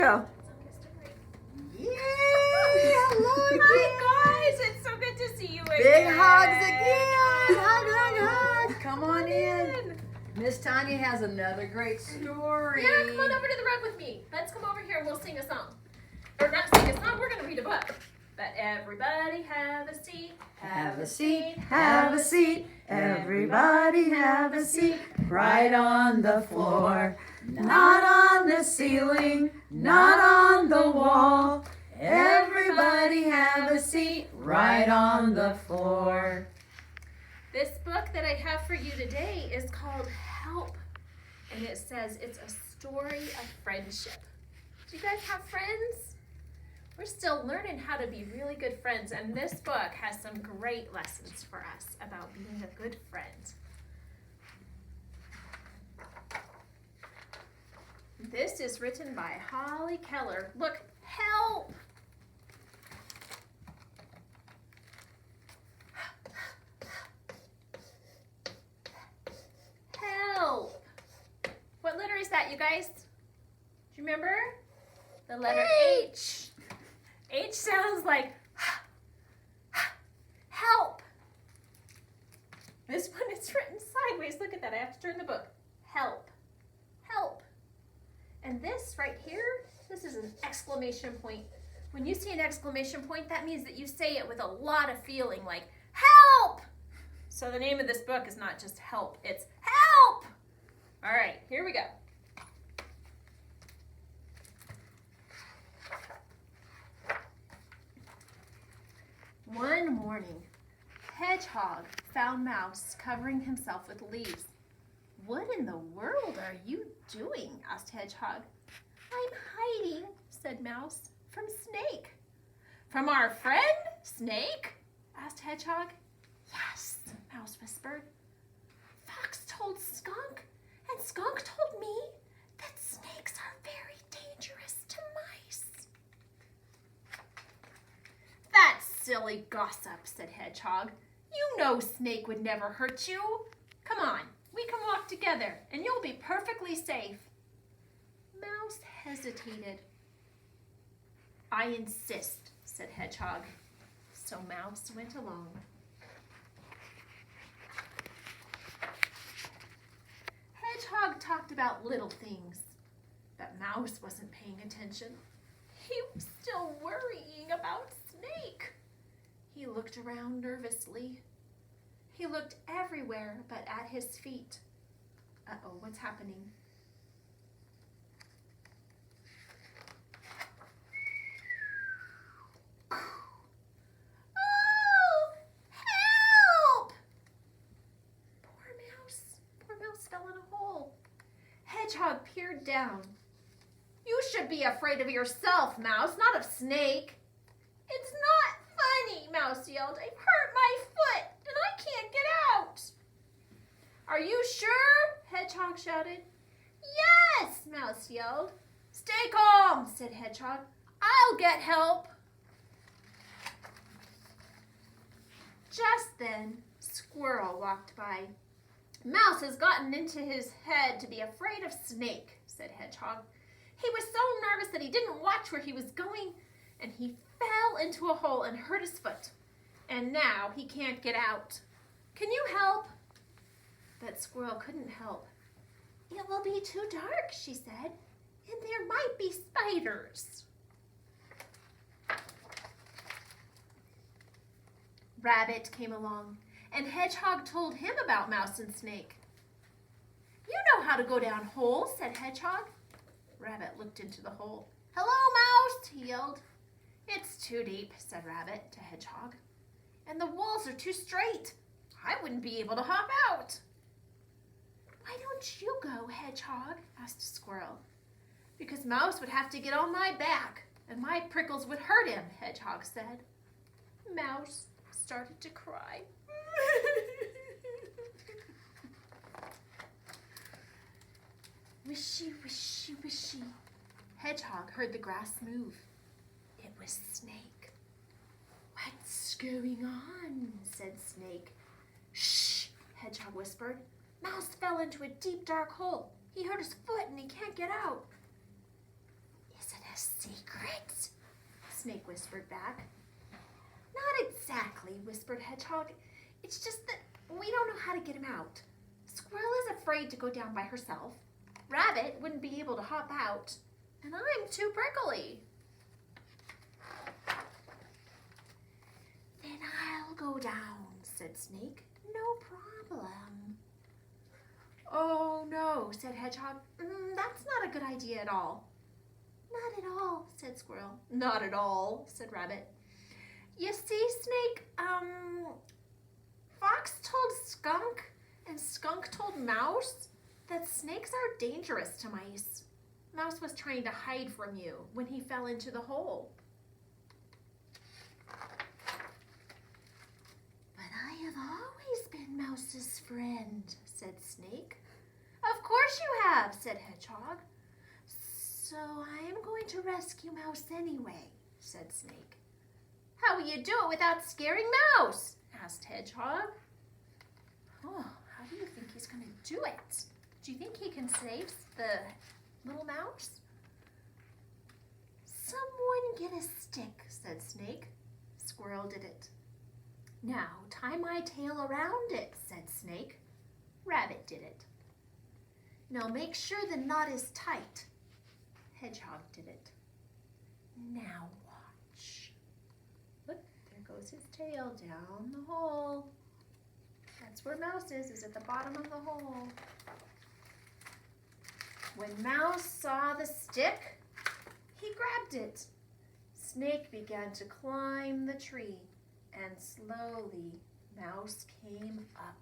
Go. Yay! Hello again. Hi guys, it's so good to see you again. Big hugs again. Hug. Come on in. Miss Tania has another great story. Yeah, come on over to the rug with me. Let's come over here and we'll sing a song. Or not sing a song, we're going to read a book. But everybody have a seat. Have a seat. Have a seat. Everybody have a seat. Right on the floor. Not on the ceiling. Not on the wall. Everybody have a seat. Right on the floor. This book that I have for you today is called Help. And it says it's a story of friendship. Do you guys have friends? We're still learning how to be really good friends, and this book has some great lessons for us about being a good friend. This is written by Holly Keller. Look, help! Help! What letter is that, you guys? Do you remember? The letter H. H sounds like help. This one is written sideways. Look at that. I have to turn the book. Help. Help. And this right here, this is an exclamation point. When you see an exclamation point, that means that you say it with a lot of feeling, like help. So the name of this book is not just help, it's help. All right, here we go. One morning, Hedgehog found Mouse covering himself with leaves. "What in the world are you doing?" asked Hedgehog. "I'm hiding," said Mouse, "from Snake." "From our friend, Snake?" asked Hedgehog. "Yes," Mouse whispered. "Fox told Skunk, and Skunk told me that snakes are very dangerous to mice." "That's silly gossip," said Hedgehog. "You know Snake would never hurt you. Come on, we can walk together and you'll be perfectly safe." Mouse hesitated. "I insist," said Hedgehog. So Mouse went along. Hedgehog talked about little things, but Mouse wasn't paying attention. He was still worrying about Snake. He looked around nervously. He looked everywhere but at his feet. Uh-oh, what's happening? Oh, help! Poor Mouse fell in a hole. Hedgehog peered down. "You should be afraid of yourself, Mouse, not of Snake." "It's not funny," Mouse yelled. "I've hurt my foot and I can't get out." "Are you sure?" Hedgehog shouted. "Yes," Mouse yelled. "Stay calm," said Hedgehog. "I'll get help." Just then, Squirrel walked by. "Mouse has gotten into his head to be afraid of Snake," said Hedgehog. "He was so nervous that he didn't watch where he was going, and he fell into a hole and hurt his foot. And now he can't get out. Can you help?" But Squirrel couldn't help. "It will be too dark," she said, "and there might be spiders." Rabbit came along, and Hedgehog told him about Mouse and Snake. "You know how to go down holes," said Hedgehog. Rabbit looked into the hole. "Hello, Mouse," he yelled. "It's too deep," said Rabbit to Hedgehog. "And the walls are too straight. I wouldn't be able to hop out." "Why don't you go, Hedgehog?" asked Squirrel. "Because Mouse would have to get on my back, and my prickles would hurt him," Hedgehog said. Mouse started to cry. Wishy, wishy, wishy. Hedgehog heard the grass move. It was Snake. "What's going on?" said Snake. "Shh," Hedgehog whispered. "Mouse fell into a deep, dark hole. He hurt his foot and he can't get out." "Is it a Snake whispered back. Not exactly, whispered Hedgehog. It's just that we don't know how to get him out. Squirrel is afraid to go down by herself. Rabbit wouldn't be able to hop out. And I'm too prickly. Then I'll go down, said Snake. No problem. Oh no, said Hedgehog. That's not a good idea at all. Not at all, said Squirrel. Not at all, said Rabbit. You see, Snake, Fox told Skunk and Skunk told Mouse that snakes are dangerous to mice. Mouse was trying to hide from you when he fell into the hole. But I have always been Mouse's friend, said Snake. Of course you have, said Hedgehog. So I am going to rescue Mouse anyway, said Snake. How will you do it without scaring Mouse? Asked Hedgehog. Oh, how do you think he's going to do it? Do you think he can save the little mouse? Someone get a stick, said Snake. Squirrel did it. Now tie my tail around it, said Snake. Rabbit did it. Now make sure the knot is tight. Hedgehog did it. Now watch. Look, there goes his tail down the hole. That's where Mouse is at the bottom of the hole. When Mouse saw the stick, he grabbed it. Snake began to climb the tree, and slowly Mouse came up.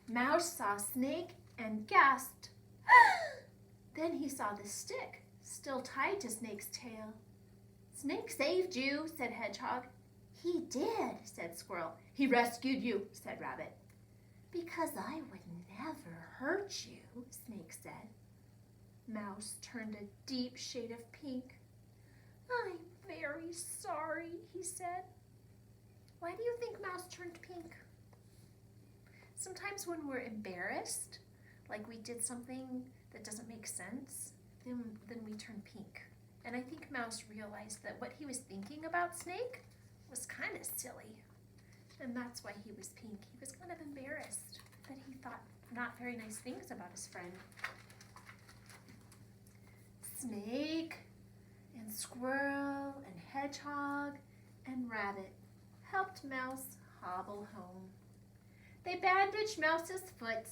Mouse saw Snake and gasped. Then he saw the stick still tied to Snake's tail. Snake saved you, said Hedgehog. He did, said Squirrel. He rescued you, said Rabbit. Because I would never hurt you, Snake said. Mouse turned a deep shade of pink. I'm very sorry, he said. Why do you think Mouse turned pink? Sometimes when we're embarrassed, like we did something that doesn't make sense, then we turn pink. And I think Mouse realized that what he was thinking about Snake was kind of silly. And that's why he was pink. He was kind of embarrassed that he thought not very nice things about his friend. Snake and Squirrel and Hedgehog and Rabbit helped Mouse hobble home. They bandaged Mouse's foot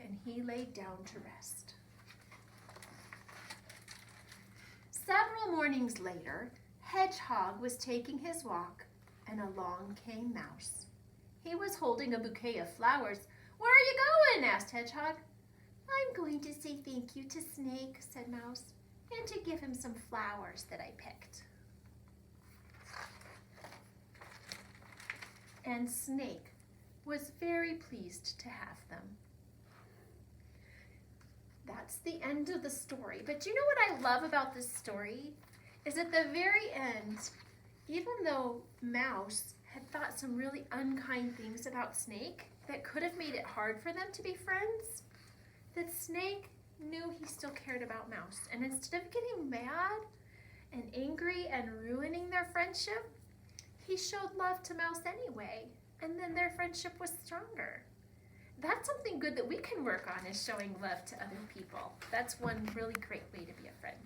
and he laid down to rest. Several mornings later, Hedgehog was taking his walk and along came Mouse. He was holding a bouquet of flowers. Where are you going? Asked Hedgehog. I'm going to say thank you to Snake, said Mouse, and to give him some flowers that I picked. And Snake was very pleased to have them. That's the end of the story. But you know what I love about this story? Is at the very end, even though Mouse had thought some really unkind things about Snake that could have made it hard for them to be friends, that Snake knew he still cared about Mouse. And instead of getting mad and angry and ruining their friendship, he showed love to Mouse anyway. And then their friendship was stronger. That's something good that we can work on, is showing love to other people. That's one really great way to be a friend.